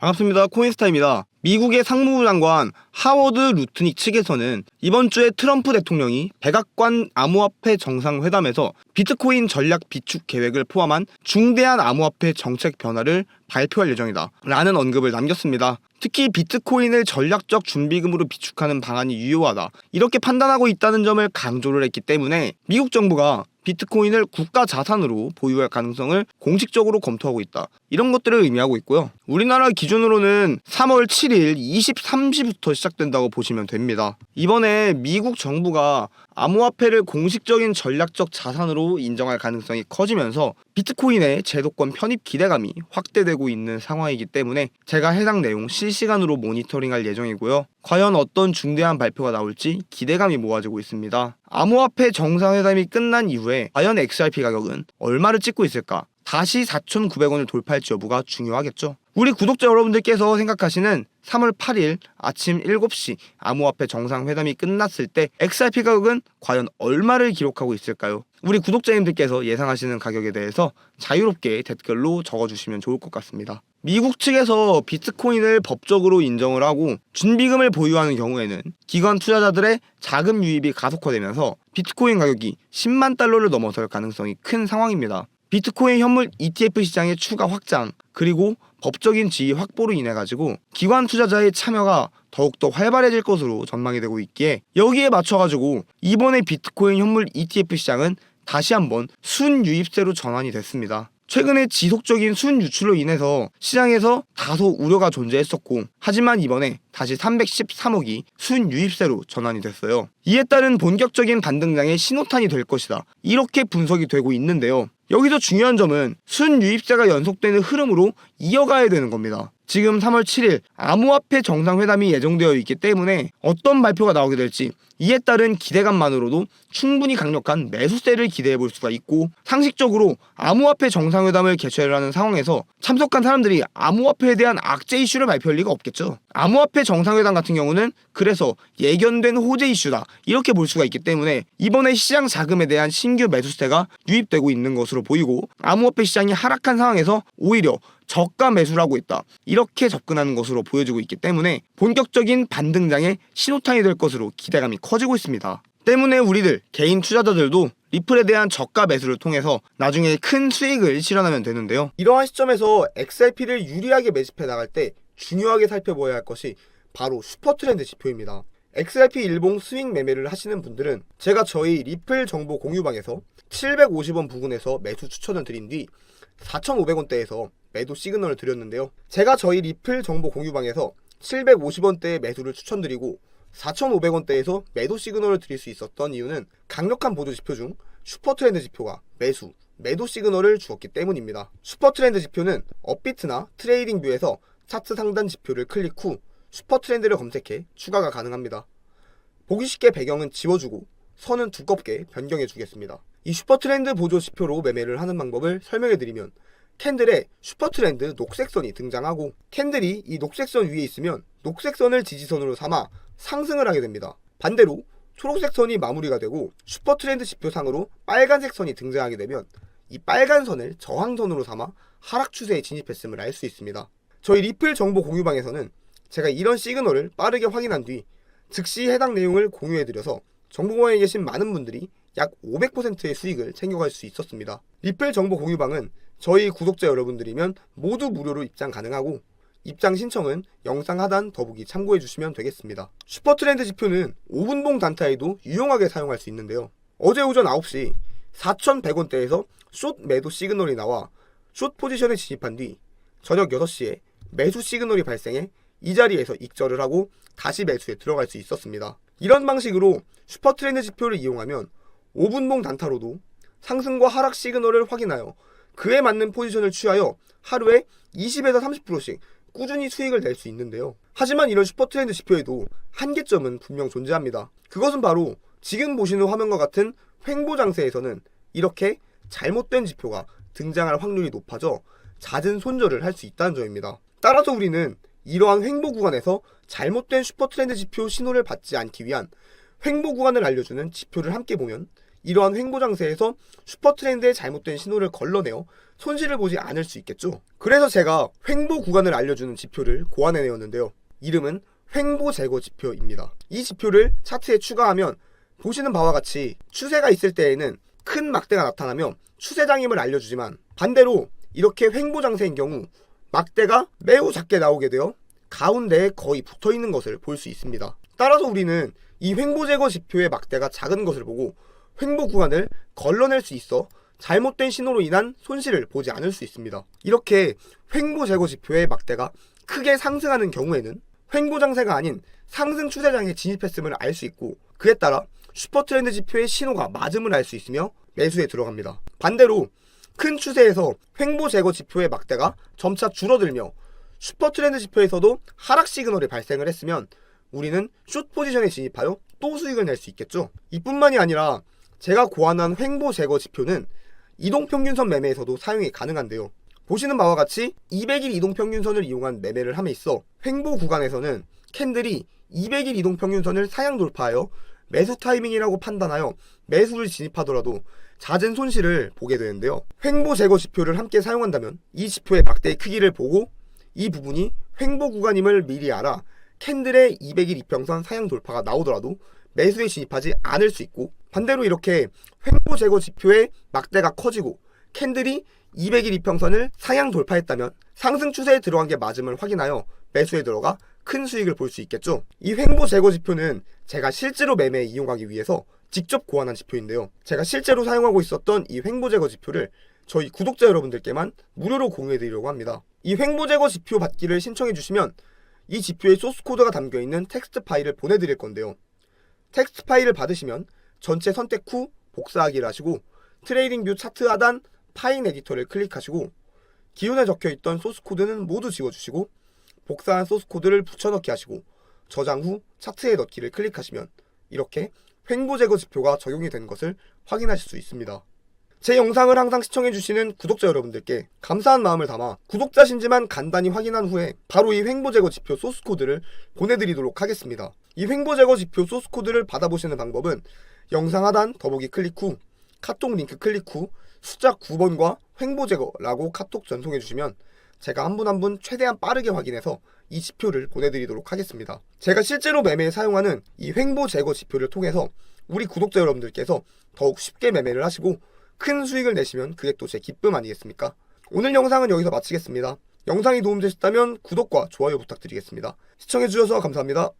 반갑습니다. 코인스타입니다. 미국의 상무부 장관 하워드 루트닉 측에서는 이번 주에 트럼프 대통령이 백악관 암호화폐 정상회담에서 비트코인 전략 비축 계획을 포함한 중대한 암호화폐 정책 변화를 발표할 예정이다 라는 언급을 남겼습니다. 특히 비트코인을 전략적 준비금으로 비축하는 방안이 유효하다, 이렇게 판단하고 있다는 점을 강조를 했기 때문에 미국 정부가 비트코인을 국가 자산으로 보유할 가능성을 공식적으로 검토하고 있다, 이런 것들을 의미하고 있고요. 우리나라 기준으로는 3월 7일 23시부터 시작된다고 보시면 됩니다. 이번에 미국 정부가 암호화폐를 공식적인 전략적 자산으로 인정할 가능성이 커지면서 비트코인의 제도권 편입 기대감이 확대되고 있는 상황이기 때문에 제가 해당 내용 실시간으로 모니터링할 예정이고요. 과연 어떤 중대한 발표가 나올지 기대감이 모아지고 있습니다. 암호화폐 정상회담이 끝난 이후에 과연 XRP 가격은 얼마를 찍고 있을까? 다시 4,900원을 돌파할지 여부가 중요하겠죠. 우리 구독자 여러분들께서 생각하시는 3월 8일 아침 7시 암호화폐 정상회담이 끝났을 때 XRP 가격은 과연 얼마를 기록하고 있을까요? 우리 구독자님들께서 예상하시는 가격에 대해서 자유롭게 댓글로 적어주시면 좋을 것 같습니다. 미국 측에서 비트코인을 법적으로 인정을 하고 준비금을 보유하는 경우에는 기관 투자자들의 자금 유입이 가속화되면서 비트코인 가격이 10만 달러를 넘어설 가능성이 큰 상황입니다. 비트코인 현물 ETF 시장의 추가 확장, 그리고 법적인 지위 확보로 인해 가지고 기관 투자자의 참여가 더욱더 활발해질 것으로 전망이 되고 있기에 여기에 맞춰 가지고 이번에 비트코인 현물 ETF 시장은 다시 한번 순유입세로 전환이 됐습니다. 최근에 지속적인 순유출로 인해서 시장에서 다소 우려가 존재했었고, 하지만 이번에 다시 313억이 순유입세로 전환이 됐어요. 이에 따른 본격적인 반등장의 신호탄이 될 것이다, 이렇게 분석이 되고 있는데요. 여기서 중요한 점은 순유입세가 연속되는 흐름으로 이어가야 되는 겁니다. 지금 3월 7일 암호화폐 정상회담이 예정되어 있기 때문에 어떤 발표가 나오게 될지, 이에 따른 기대감만으로도 충분히 강력한 매수세를 기대해 볼 수가 있고, 상식적으로 암호화폐 정상회담을 개최를 하는 상황에서 참석한 사람들이 암호화폐에 대한 악재 이슈를 발표할 리가 없겠죠. 암호화폐 정상회담 같은 경우는 그래서 예견된 호재 이슈다, 이렇게 볼 수가 있기 때문에 이번에 시장 자금에 대한 신규 매수세가 유입되고 있는 것으로 보이고, 암호화폐 시장이 하락한 상황에서 오히려 저가 매수를 하고 있다, 이렇게 접근하는 것으로 보여지고 있기 때문에 본격적인 반등장의 신호탄이 될 것으로 기대감이 커지고 있습니다. 때문에 우리들 개인 투자자들도 리플에 대한 저가 매수를 통해서 나중에 큰 수익을 실현하면 되는데요. 이러한 시점에서 XRP를 유리하게 매집해 나갈 때 중요하게 살펴봐야 할 것이 바로 슈퍼트렌드 지표입니다. XRP 일봉 스윙 매매를 하시는 분들은 제가 저희 리플 정보 공유방에서 750원 부근에서 매수 추천을 드린 뒤 4,500원대에서 매도 시그널을 드렸는데요. 제가 저희 리플 정보 공유방에서 750원대의 매수를 추천드리고 4,500원대에서 매도 시그널을 드릴 수 있었던 이유는 강력한 보조 지표 중 슈퍼트렌드 지표가 매도 시그널을 주었기 때문입니다. 슈퍼트렌드 지표는 업비트나 트레이딩 뷰에서 차트 상단 지표를 클릭 후 슈퍼트렌드를 검색해 추가가 가능합니다. 보기 쉽게 배경은 지워주고 선은 두껍게 변경해 주겠습니다. 이 슈퍼트렌드 보조 지표로 매매를 하는 방법을 설명해 드리면, 캔들에 슈퍼트렌드 녹색선이 등장하고 캔들이 이 녹색선 위에 있으면 녹색선을 지지선으로 삼아 상승을 하게 됩니다. 반대로 초록색 선이 마무리가 되고 슈퍼트렌드 지표상으로 빨간색 선이 등장하게 되면 이 빨간 선을 저항선으로 삼아 하락 추세에 진입했음을 알 수 있습니다. 저희 리플 정보 공유방에서는 제가 이런 시그널을 빠르게 확인한 뒤 즉시 해당 내용을 공유해드려서 정보방에 계신 많은 분들이 약 500%의 수익을 챙겨갈 수 있었습니다. 리플 정보 공유방은 저희 구독자 여러분들이면 모두 무료로 입장 가능하고, 입장 신청은 영상 하단 더보기 참고해 주시면 되겠습니다. 슈퍼트렌드 지표는 5분봉 단타에도 유용하게 사용할 수 있는데요. 어제 오전 9시 4,100원대에서 숏 매도 시그널이 나와 숏 포지션에 진입한 뒤 저녁 6시에 매수 시그널이 발생해 이 자리에서 익절을 하고 다시 매수에 들어갈 수 있었습니다. 이런 방식으로 슈퍼트렌드 지표를 이용하면 5분봉 단타로도 상승과 하락 시그널을 확인하여 그에 맞는 포지션을 취하여 하루에 20에서 30%씩 꾸준히 수익을 낼 수 있는데요. 하지만 이런 슈퍼트렌드 지표에도 한계점은 분명 존재합니다. 그것은 바로 지금 보시는 화면과 같은 횡보 장세에서는 이렇게 잘못된 지표가 등장할 확률이 높아져 잦은 손절을 할 수 있다는 점입니다. 따라서 우리는 이러한 횡보 구간에서 잘못된 슈퍼트렌드 지표 신호를 받지 않기 위한 횡보 구간을 알려주는 지표를 함께 보면 이러한 횡보 장세에서 슈퍼트렌드의 잘못된 신호를 걸러내어 손실을 보지 않을 수 있겠죠. 그래서 제가 횡보 구간을 알려주는 지표를 고안해내었는데요. 이름은 횡보 제거 지표입니다. 이 지표를 차트에 추가하면 보시는 바와 같이 추세가 있을 때에는 큰 막대가 나타나며 추세장임을 알려주지만, 반대로 이렇게 횡보 장세인 경우 막대가 매우 작게 나오게 되어 가운데에 거의 붙어있는 것을 볼 수 있습니다. 따라서 우리는 이 횡보 제거 지표의 막대가 작은 것을 보고 횡보 구간을 걸러낼 수 있어 잘못된 신호로 인한 손실을 보지 않을 수 있습니다. 이렇게 횡보 제거 지표의 막대가 크게 상승하는 경우에는 횡보 장세가 아닌 상승 추세장에 진입했음을 알 수 있고, 그에 따라 슈퍼트렌드 지표의 신호가 맞음을 알 수 있으며 매수에 들어갑니다. 반대로 큰 추세에서 횡보 제거 지표의 막대가 점차 줄어들며 슈퍼트렌드 지표에서도 하락 시그널이 발생을 했으면 우리는 숏 포지션에 진입하여 또 수익을 낼 수 있겠죠. 이뿐만이 아니라 제가 고안한 횡보 제거 지표는 이동평균선 매매에서도 사용이 가능한데요. 보시는 바와 같이 200일 이동평균선을 이용한 매매를 함에 있어 횡보 구간에서는 캔들이 200일 이동평균선을 상향 돌파하여 매수 타이밍이라고 판단하여 매수를 진입하더라도 잦은 손실을 보게 되는데요. 횡보 제거 지표를 함께 사용한다면 이 지표의 막대의 크기를 보고 이 부분이 횡보 구간임을 미리 알아 캔들의 200일 이평선 상향 돌파가 나오더라도 매수에 진입하지 않을 수 있고, 반대로 이렇게 횡보 제거 지표의 막대가 커지고 캔들이 200일 이평선을 상향 돌파했다면 상승 추세에 들어간 게 맞음을 확인하여 매수에 들어가 큰 수익을 볼 수 있겠죠. 이 횡보 제거 지표는 제가 실제로 매매에 이용하기 위해서 직접 고안한 지표인데요. 제가 실제로 사용하고 있었던 이 횡보 제거 지표를 저희 구독자 여러분들께만 무료로 공유해드리려고 합니다. 이 횡보 제거 지표 받기를 신청해주시면 이 지표의 소스 코드가 담겨있는 텍스트 파일을 보내드릴 건데요. 텍스트 파일을 받으시면 전체 선택 후 복사하기를 하시고 트레이딩 뷰 차트 하단 파인 에디터를 클릭하시고 기존에 적혀있던 소스 코드는 모두 지워주시고 복사한 소스 코드를 붙여넣기 하시고 저장 후 차트에 넣기를 클릭하시면 이렇게 횡보 제거 지표가 적용이 된 것을 확인하실 수 있습니다. 제 영상을 항상 시청해주시는 구독자 여러분들께 감사한 마음을 담아 구독자신지만 간단히 확인한 후에 바로 이 횡보 제거 지표 소스 코드를 보내드리도록 하겠습니다. 이 횡보 제거 지표 소스 코드를 받아보시는 방법은 영상 하단 더보기 클릭 후 카톡 링크 클릭 후 숫자 9번과 횡보 제거라고 카톡 전송해주시면 제가 한 분 한 분 최대한 빠르게 확인해서 이 지표를 보내드리도록 하겠습니다. 제가 실제로 매매에 사용하는 이 횡보 제거 지표를 통해서 우리 구독자 여러분들께서 더욱 쉽게 매매를 하시고 큰 수익을 내시면 그게 또 제 기쁨 아니겠습니까? 오늘 영상은 여기서 마치겠습니다. 영상이 도움되셨다면 구독과 좋아요 부탁드리겠습니다. 시청해주셔서 감사합니다.